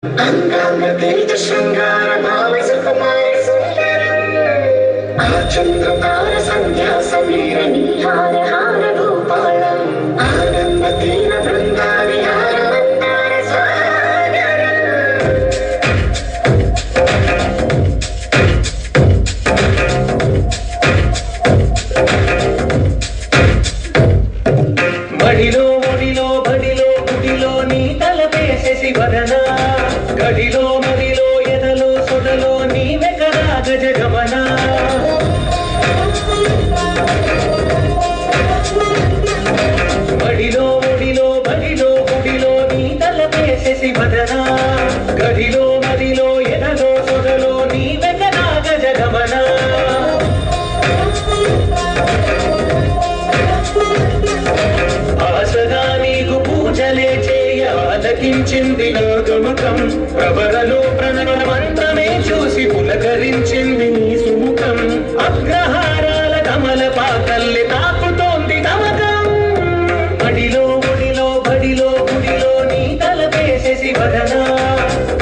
అంగాంగ శృంగార భావ సుకుమార సుందరం ఆచంద్రతార సంధ్యా సమీర నీహార హార భూపాలం ఆనంద దీన బృందా విహార మందార సాగరం బడిలో ఒడిలో బడిలో గుడిలో నీ తలపేసే శివరణ గడిలో మడిలో ఎదలో సొదలో నీవే కదా గజగమన బడిలో ఒడిలో బడిలో గుడిలో నీ తలపేసే శివరణ గడిలో మడిలో ఎదలో సొదలో నీవే కదా గజగమన ఆశగా నీకు పూజలే చేయ ఆలకించింది నాగముఖం ప్రవరలో ప్రణవ మంత్రమే చూసి పులకరించింది నీ సుముఖం అగ్రహారాల కమల పాకల్లి తాకుతోంది తమకం బడిలో ఒడిలో బడిలో గుడిలో నీ తలపేసే శివరణ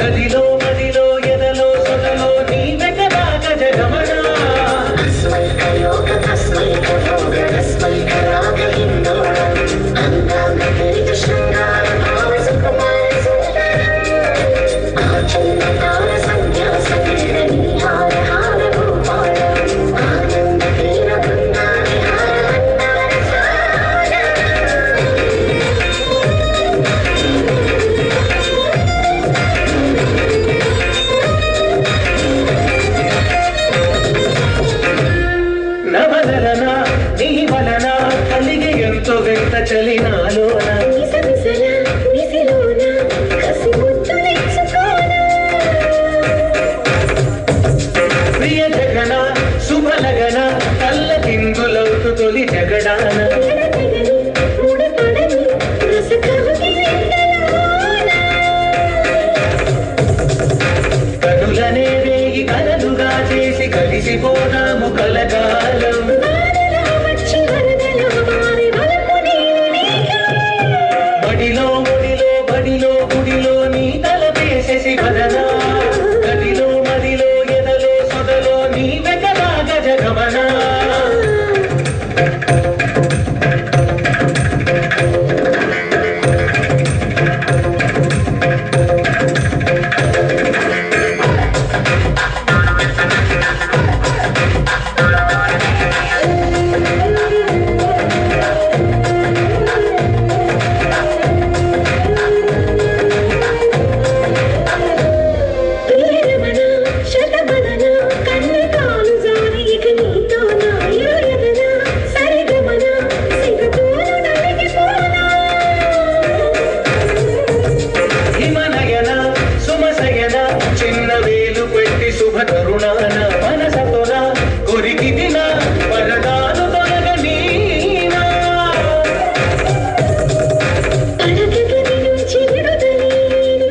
గదిలో మదిలో ఎదలో సొదలో నీవే కదా గజగమన తస్మైక యోగ తస్మైక భోగ తస్మైక రాగ హిందోళం అంగాంగ శృంగార భావ సుకుమార సుందరం ఆచంద్రతార సంధ్యా సమీర నీహార హార భూపాలం ఆనంద దీన బృందా విహార మందార సాగరం నవలన నీ వలన కలిగి ఎంతో వ్యక్త చలినాలోన నిసనిసల నిసిలోన కసి ముద్దు నెచ్చుకోన ప్రియ జగన శుభలగన కళ్ళ కిందులవుతు తొలి జగడాన జగని ముడపడని రసకవికి నిందలోన కనులనే రేగి కలలుగా చేసి కలిసిపోదాము కలకాలం వానలా వచ్చి వరదలా మారి వలపు నీరు నీకే బడిలో ఒడిలో బడిలో గుడిలో నీ తలపేసే శివరణ గదిలో మదిలో ఎదలో సొదలో నీవే కదా గజగమన ప్రియరమణ శతబదన కన్నెకాలు జారి ఇక నీతో నా యుయదన సరిగమన సిగతోను నలిగిపోనా హిమనయన సుమసయన చిన్న వేలు పెట్టి శుభ తరుణాన మనసతోన కొరికి దిన వరదాను తొలగనీనా అడగగది నుంచి విడుదలే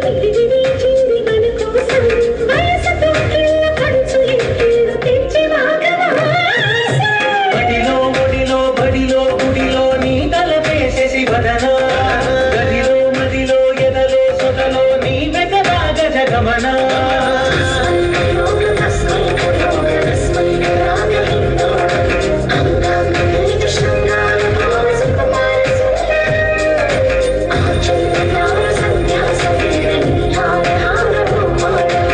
విడిది నీచింది మన కోసం వయసుతో కిళ్ళ కంచు ఎక్కేడు తెచ్చి వాగవాస బడిలో ఒడిలో బడిలో గుడిలో నీ తలపేసే శివరణ గదిలో మదిలో ఎదలో సొదలో నీవే కదా గజగమన తస్మైక యోగ తస్మైక భోగ తస్మైక రాగ హిందోళం అంగాంగ శృంగార భావ సుకుమార సుందరం ఆచంద్రతార సంధ్యా సమీర నీహార హార భూపాలం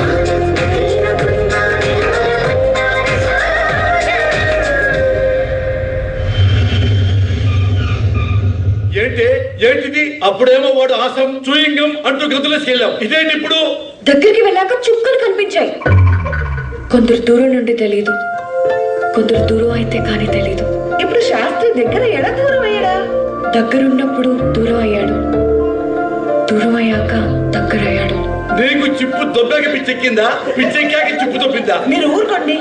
ఆనంద దీన బృందా విహార మందార సాగరం ఏంటిది అప్పుడేమో వాడు ఆసం చూయింగం అంటూ గతులేసుకెళ్ళాం ఇదేంటి ఇప్పుడు దగ్గరికి వెళ్ళాక చుక్కలు కనిపించాయి. కొందరు దూరం నుండి తెలీదు, కొందరు దూరం అయితే కానీ తెలీదు. ఇప్పుడు శాస్త్రి దగ్గర ఎడా దూరం అయ్యాడా? దగ్గరున్నప్పుడు దూరం అయ్యాడు, దూరం అయ్యాక దగ్గరయ్యాడు. నీకు చిప్పు దొబ్బాక పిచ్చెక్కిందా పిచ్చెక్కాక చిప్పు దొబ్బిందా మీరు ఊరుకోండి.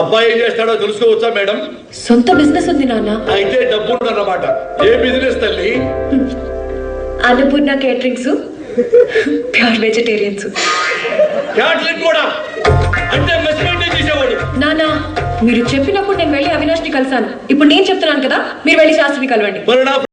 అబ్బాయి ఏం చేస్తాడో తెలుసుకోవచ్చా మేడం? సొంత బిజినెస్ ఉంది నాన్న. అయితే డబ్బు ఉందన్నమాట. ఏ బిజినెస్ తల్లి? Annapurna caterings, pure vegetarians. Catering కూడా అంటే మెస్మెంట్ చేసేవాడు. నానా మీరు చెప్పినప్పుడు నేను వెళ్ళి అవినాష్ని కలిసాను. ఇప్పుడు నేను చెప్తున్నాను కదా, మీరు వెళ్ళి శాస్త్రిని కలవండి. మరి నా